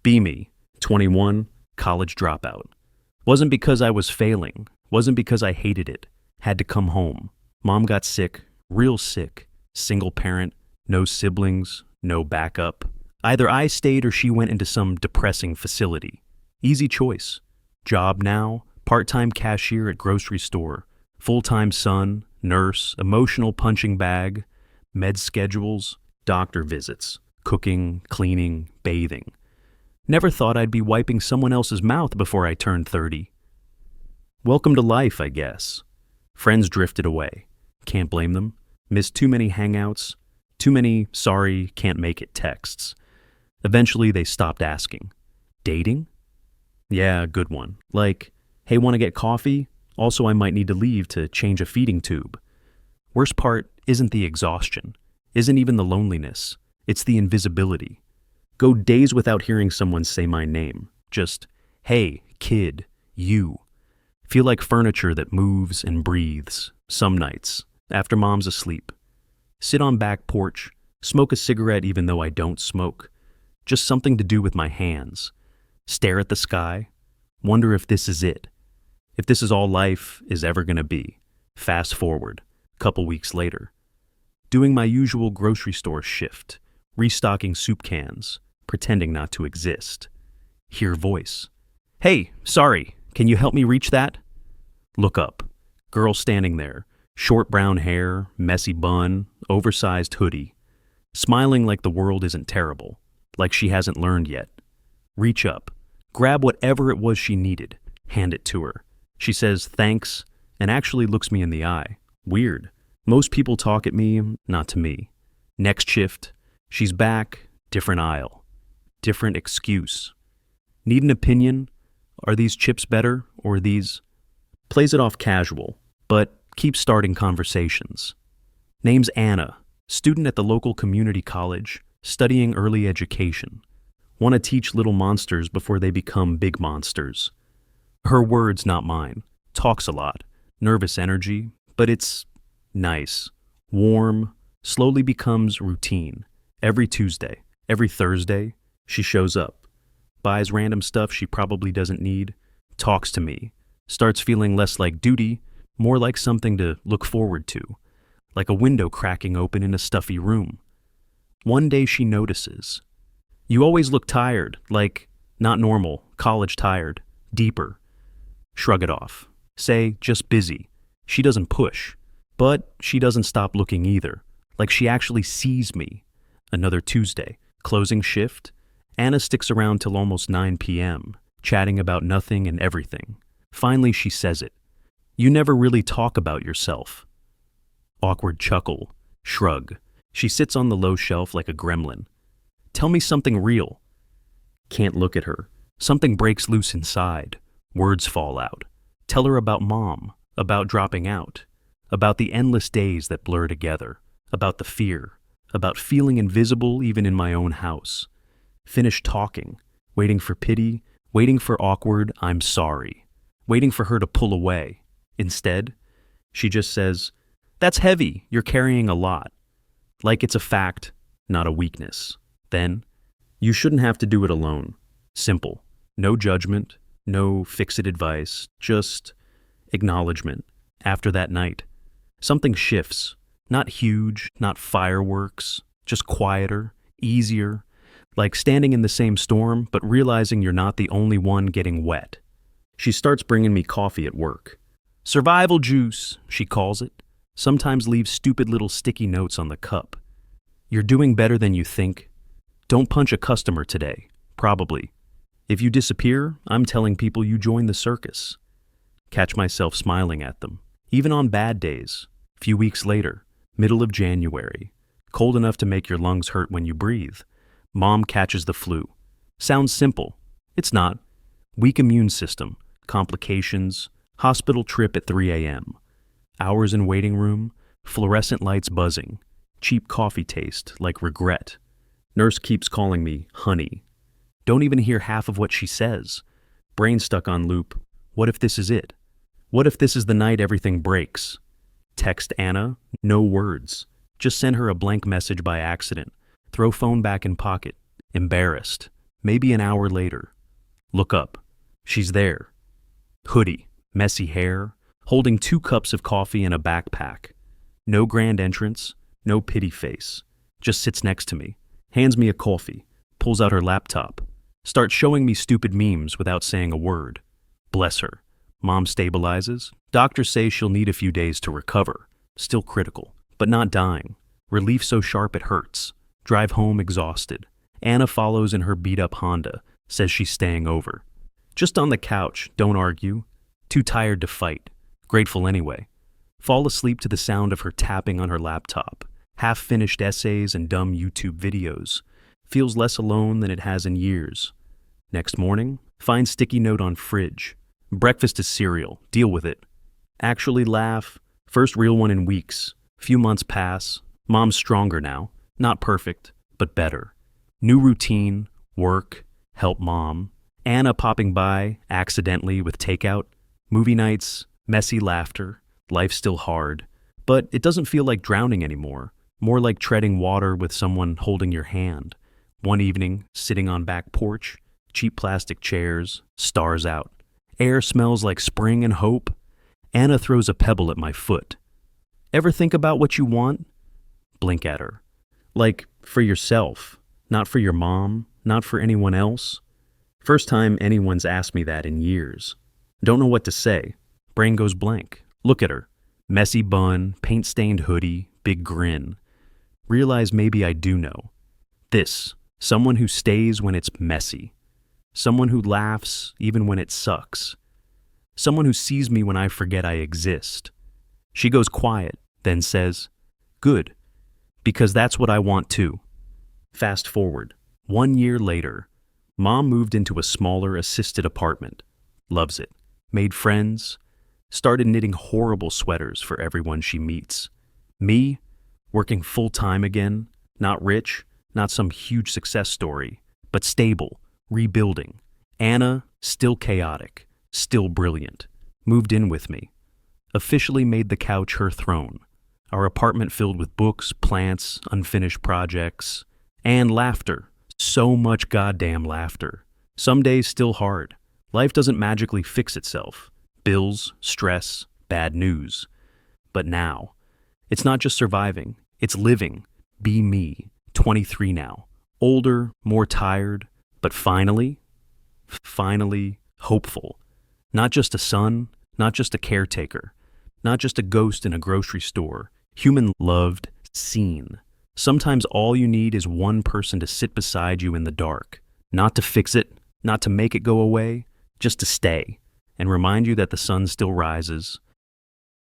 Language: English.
Be me, 21, college dropout. Wasn't because I was failing, wasn't because I hated it. Had to come home. Mom got sick, real sick. Single parent, no siblings, no backup. Either I stayed or she went into some depressing facility. Easy choice. Job now, part-time cashier at grocery store. Full-time son, nurse, emotional punching bag. Med schedules, doctor visits. Cooking, cleaning, bathing. Never thought I'd be wiping someone else's mouth before I turned 30. Welcome to life, I guess. Friends drifted away. Can't blame them. Missed too many hangouts. Too many sorry, can't make it texts. Eventually they stopped asking. Dating? Yeah, good one. Like, hey, want to get coffee? Also, I might need to leave to change a feeding tube. Worst part isn't the exhaustion. Isn't even the loneliness. It's the invisibility. Go days without hearing someone say my name. Just, hey, kid, you. Feel like furniture that moves and breathes, some nights, after mom's asleep. Sit on back porch, smoke a cigarette even though I don't smoke. Just something to do with my hands. Stare at the sky, wonder if this is it. If this is all life is ever gonna be. Fast forward, couple weeks later. Doing my usual grocery store shift, restocking soup cans, pretending not to exist. Hear voice. Hey, sorry, can you help me reach that? Look up. Girl standing there, short brown hair, messy bun, oversized hoodie. Smiling like the world isn't terrible, like she hasn't learned yet. Reach up, grab whatever it was she needed, hand it to her. She says thanks, and actually looks me in the eye. Weird. Most people talk at me, not to me. Next shift, she's back, different aisle. Different excuse. Need an opinion? Are these chips better, or these? Plays it off casual, but keeps starting conversations. Name's Anna, student at the local community college, studying early education. Want to teach little monsters before they become big monsters. Her words, not mine. Talks a lot. Nervous energy, but it's nice. Warm, slowly becomes routine. Every Tuesday, every Thursday, she shows up. Buys random stuff she probably doesn't need. Talks to me. Starts feeling less like duty, more like something to look forward to. Like a window cracking open in a stuffy room. One day she notices. You always look tired, like, not normal, college tired, deeper. Shrug it off. Say, just busy. She doesn't push. But she doesn't stop looking either. Like she actually sees me. Another Tuesday. Closing shift. Anna sticks around till almost 9 p.m., chatting about nothing and everything. Finally, she says it. You never really talk about yourself. Awkward chuckle. Shrug. She sits on the low shelf like a gremlin. Tell me something real. Can't look at her. Something breaks loose inside. Words fall out. Tell her about mom, about dropping out, about the endless days that blur together, about the fear, about feeling invisible even in my own house. Finish talking, waiting for pity, waiting for awkward, I'm sorry, waiting for her to pull away. Instead, she just says, that's heavy, you're carrying a lot. Like it's a fact, not a weakness. Then, you shouldn't have to do it alone. Simple. No judgment, no fix-it advice, just acknowledgement. After that night, something shifts. Not huge, not fireworks, just quieter, easier, like standing in the same storm but realizing you're not the only one getting wet. She starts bringing me coffee at work. Survival juice, she calls it. Sometimes leaves stupid little sticky notes on the cup. You're doing better than you think. Don't punch a customer today, probably. If you disappear, I'm telling people you joined the circus. Catch myself smiling at them, even on bad days. Few weeks later, middle of January, cold enough to make your lungs hurt when you breathe. Mom catches the flu. Sounds simple. It's not. Weak immune system, complications, hospital trip at 3 a.m. Hours in waiting room, fluorescent lights buzzing, cheap coffee taste like regret. Nurse keeps calling me honey. Don't even hear half of what she says. Brain stuck on loop. What if this is it? What if this is the night everything breaks? Text Anna, no words. Just send her a blank message by accident. Throw phone back in pocket. Embarrassed. Maybe an hour later. Look up. She's there. Hoodie, messy hair, holding 2 cups of coffee and a backpack. No grand entrance, no pity face. Just sits next to me, hands me a coffee, pulls out her laptop, starts showing me stupid memes without saying a word. Bless her. Mom stabilizes. Doctors say she'll need a few days to recover. Still critical, but not dying. Relief so sharp it hurts. Drive home exhausted. Anna follows in her beat-up Honda, says she's staying over. Just on the couch, don't argue. Too tired to fight. Grateful anyway. Fall asleep to the sound of her tapping on her laptop. Half-finished essays and dumb YouTube videos. Feels less alone than it has in years. Next morning, find sticky note on fridge. Breakfast is cereal. Deal with it. Actually laugh. First real one in weeks. Few months pass. Mom's stronger now. Not perfect, but better. New routine. Work. Help mom. Anna popping by, accidentally, with takeout. Movie nights. Messy laughter. Life still hard. But it doesn't feel like drowning anymore. More like treading water with someone holding your hand. One evening, sitting on back porch. Cheap plastic chairs. Stars out. Air smells like spring and hope. Anna throws a pebble at my foot. Ever think about what you want? Blink at her. Like, for yourself. Not for your mom. Not for anyone else. First time anyone's asked me that in years. Don't know what to say. Brain goes blank. Look at her. Messy bun, paint-stained hoodie, big grin. Realize maybe I do know. This, someone who stays when it's messy. Someone who laughs even when it sucks. Someone who sees me when I forget I exist. She goes quiet, then says, "Good, because that's what I want too." Fast forward. 1 year later, Mom moved into a smaller assisted apartment. Loves it. Made friends. Started knitting horrible sweaters for everyone she meets. Me, working full-time again, not rich, not some huge success story, but stable, rebuilding. Anna, still chaotic, still brilliant, moved in with me. Officially made the couch her throne. Our apartment filled with books, plants, unfinished projects, and laughter. So much goddamn laughter. Some days still hard. Life doesn't magically fix itself. Bills, stress, bad news. But now, it's not just surviving, it's living. Be me, 23 now. Older, more tired, but finally hopeful. Not just a son, not just a caretaker, not just a ghost in a grocery store. Human, loved, seen. Sometimes all you need is one person to sit beside you in the dark. Not to fix it, not to make it go away, just to stay and remind you that the sun still rises,